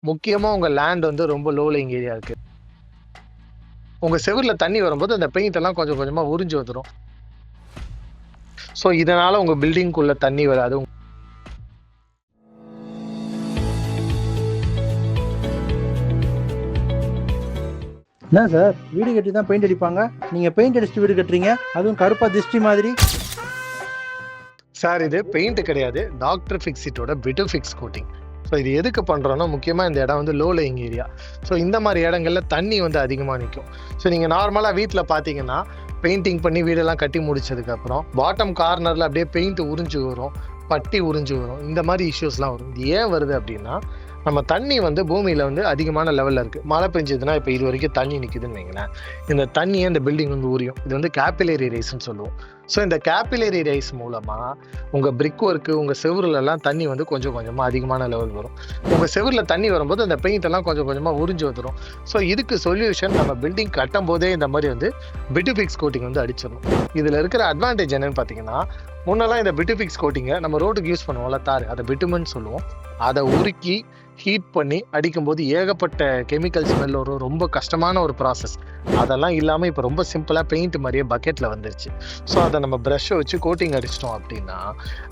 முக்கியமா உங்க லேண்ட் வந்து ரொம்ப லோ லையிங் ஏரியா இருக்கு. உங்க செவுருல தண்ணி வரும்போது அந்த பெயிண்ட் எல்லாம் கொஞ்சம் கொஞ்சமா உறிஞ்சு வந்துரும். ஸோ இதனால உங்க பில்டிங்குள்ள தண்ணி வராது. என்ன சார், வீடு கட்டி தான் பெயிண்ட் அடிப்பாங்க, நீங்க பெயிண்ட் அடிச்சுட்டு வீடு கட்டுறீங்க, அதுவும் கருப்பா திருஷ்டி மாதிரி. சார் இது பெயிண்ட் கிடையாது, டாக்டர் ஃபிக்ஸிட்டோட பிட்டோஃபிக்ஸ் கோட்டிங். ஸோ இது எதுக்கு பண்ணுறோன்னா, முக்கியமாக இந்த இடம் வந்து லோ லையிங் ஏரியா. ஸோ இந்த மாதிரி இடங்கள்ல தண்ணி வந்து அதிகமாக நிற்கும். ஸோ நீங்கள் நார்மலாக வீட்டில் பார்த்தீங்கன்னா பெயிண்டிங் பண்ணி வீடெல்லாம் கட்டி முடிச்சதுக்கப்புறம் பாட்டம் கார்னரில் அப்படியே பெயிண்ட் உறிஞ்சு வரும், பட்டி உறிஞ்சு வரும், இந்த மாதிரி இஷ்யூஸ்லாம் வரும். இது ஏன் வருது அப்படின்னா, நம்ம தண்ணி வந்து பூமியில் வந்து அதிகமான லெவலில் இருக்குது. மழை பெஞ்சதுன்னா இப்போ இது வரைக்கும் தண்ணி நிற்குதுன்னு வைங்களேன், இந்த தண்ணியை இந்த பில்டிங் வந்து உரியும். இது வந்து கேபிலரி ரைஸ்ன்னு சொல்லுவோம். ஸோ இந்த கேபிலரி ரைஸ் மூலமாக உங்கள் பிரிக் ஒர்க்கு, உங்கள் செவுருலலாம் தண்ணி வந்து கொஞ்சம் கொஞ்சமாக அதிகமான லெவல் வரும். உங்கள் செவுரில் தண்ணி வரும்போது அந்த பெயிண்ட் எல்லாம் கொஞ்சம் கொஞ்சமாக உறிஞ்சு வந்துடும். ஸோ இதுக்கு சொல்யூஷன், நம்ம பில்டிங் கட்டும் போதே இந்த மாதிரி வந்து பிட்டோஃபிக்ஸ் கோட்டிங் வந்து அடிச்சிடணும். இதில் இருக்கிற அட்வான்டேஜ் என்னன்னு பார்த்தீங்கன்னா, முன்னெல்லாம் இந்த பிட்டோஃபிக்ஸ் கோட்டிங்கை நம்ம ரோட்டுக்கு யூஸ் பண்ணுவோம்ல, தார், அதை பிட்டுமன் சொல்லுவோம். அதை உருக்கி ஹீட் பண்ணி அடிக்கும்போது ஏகப்பட்ட கெமிக்கல் ஸ்மெல் வரும், ரொம்ப கஷ்டமான ஒரு ப்ராசஸ். அதெல்லாம் இல்லாமல் இப்போ ரொம்ப சிம்பிளாக பெயிண்ட் மாதிரியே பக்கெட்டில் வந்துருச்சு. ஸோ அதை நம்ம ப்ரஷ்ஷை வச்சு கோட்டிங் அடிச்சிட்டோம் அப்படின்னா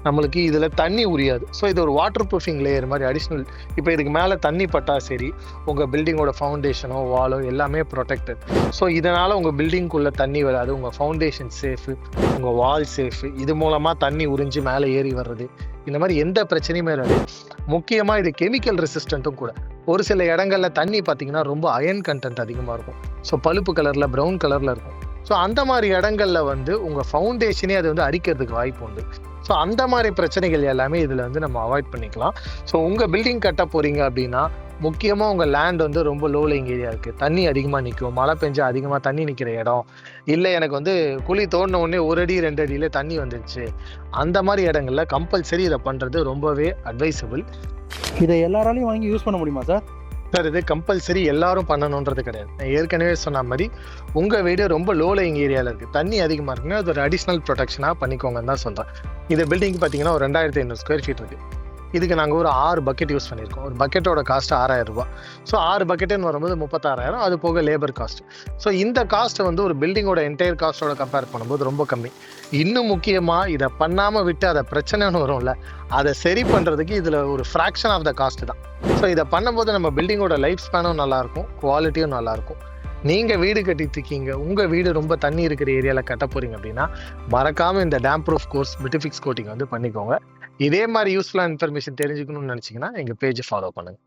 நம்மளுக்கு இதில் தண்ணி உரியாது. ஸோ இது ஒரு வாட்டர் ப்ரூஃபிங் லேயர் மாதிரி அடிஷ்னல். இப்போ இதுக்கு மேலே தண்ணி பட்டா சரி, உங்கள் பில்டிங்கோட ஃபவுண்டேஷனோ வாலோ எல்லாமே ப்ரொடெக்டட். ஸோ இதனால் உங்கள் பில்டிங்குள்ளே தண்ணி வராது, உங்கள் ஃபவுண்டேஷன் சேஃபு, உங்கள் வால் சேஃபு. இது மூலமாக தண்ணி உறிஞ்சி மேலே ஏறி வர்றது, இந்த மாதிரி எந்த பிரச்சனையுமே வராது. முக்கியமாக இது கெமிக்கல் ரெசிஸ்டண்ட்டும் கூட. ஒரு சில இடங்கள்ல தண்ணி பார்த்தீங்கன்னா ரொம்ப அயன் கண்டென்ட் அதிகமாக இருக்கும். ஸோ பழுப்பு கலரில், ப்ரௌன் கலரில் இருக்கும். ஸோ அந்த மாதிரி இடங்கள்ல வந்து உங்கள் ஃபவுண்டேஷனே அது வந்து அரிக்கிறதுக்கு வாய்ப்பு உண்டு. ஸோ அந்த மாதிரி பிரச்சனைகள் எல்லாமே இதில் வந்து நம்ம அவாய்ட் பண்ணிக்கலாம். ஸோ உங்கள் பில்டிங் கட்ட போகிறீங்க அப்படின்னா, முக்கியமாக உங்கள் லேண்ட் வந்து ரொம்ப லோ லையிங் ஏரியா இருக்குது, தண்ணி அதிகமாக நிற்கும், மழை பெஞ்சா அதிகமாக தண்ணி நிற்கிற இடம், இல்லை எனக்கு வந்து குழி தோண்டின உடனே 1 அடி 2 அடியில் தண்ணி வந்துடுச்சு, அந்த மாதிரி இடங்கள்ல கம்பல்சரி இதை பண்ணுறது ரொம்பவே அட்வைசபிள். இதை எல்லாராலையும் வாங்கி யூஸ் பண்ண முடியுமா சார்? சார் இது கம்பல்சரி எல்லாரும் பண்ணணுன்றது கிடையாது. நான் ஏற்கனவே சொன்ன மாதிரி உங்கள் வீடு ரொம்ப லோ லையிங் ஏரியாவில் இருக்குது, தண்ணி அதிகமாக இருக்குன்னா அது ஒரு அடிஷ்னல் ப்ரொடெக்ஷனாக பண்ணிக்கோங்கன்னு தான் சொல்கிறேன். இந்த பில்டிங் பார்த்தீங்கன்னா ஒரு 2500 ஸ்கொயர் ஃபீட் இருக்குது. இதுக்கு நாங்கள் ஒரு 6 பக்கெட் யூஸ் பண்ணியிருக்கோம். ஒரு பக்கெட்டோட காஸ்ட்டு 6000 ரூபா. ஸோ 6 பக்கெட்டுன்னு வரும்போது 36,000, அது போக லேபர் காஸ்ட். ஸோ இந்த காஸ்ட்டை வந்து ஒரு பில்டிங்கோட என்டையர் காஸ்ட்டோட கம்பேர் பண்ணும்போது ரொம்ப கம்மி. இன்னும் முக்கியமாக இதை பண்ணாமல் விட்டு அதை பிரச்சனைன்னு வரும்ல, அதை சரி பண்ணுறதுக்கு இதில் ஒரு ஃப்ராக்ஷன் ஆஃப் த காஸ்ட் தான். ஸோ இதை பண்ணும்போது நம்ம பில்டிங்கோட லைஃப் ஸ்பேனும் நல்லாயிருக்கும், குவாலிட்டியும் நல்லாயிருக்கும். நீங்கள் வீடு கட்டிட்டு இருக்கீங்க, உங்கள் வீடு ரொம்ப தண்ணி இருக்கிற ஏரியாவில் கட்ட போகிறீங்க அப்படின்னா, மறக்காமல் இந்த டேம் ப்ரூஃப் கோர்ஸ் பிட்டோஃபிக்ஸ் கோட்டிங் வந்து பண்ணிக்கோங்க. இதே மாதிரி யூஸ்ஃபுல்லான இன்ஃபர்மேஷன் தெரிஞ்சுக்கணும்னு நினச்சிங்கன்னா எங்கள் பேஜை ஃபாலோ பண்ணுங்கள்.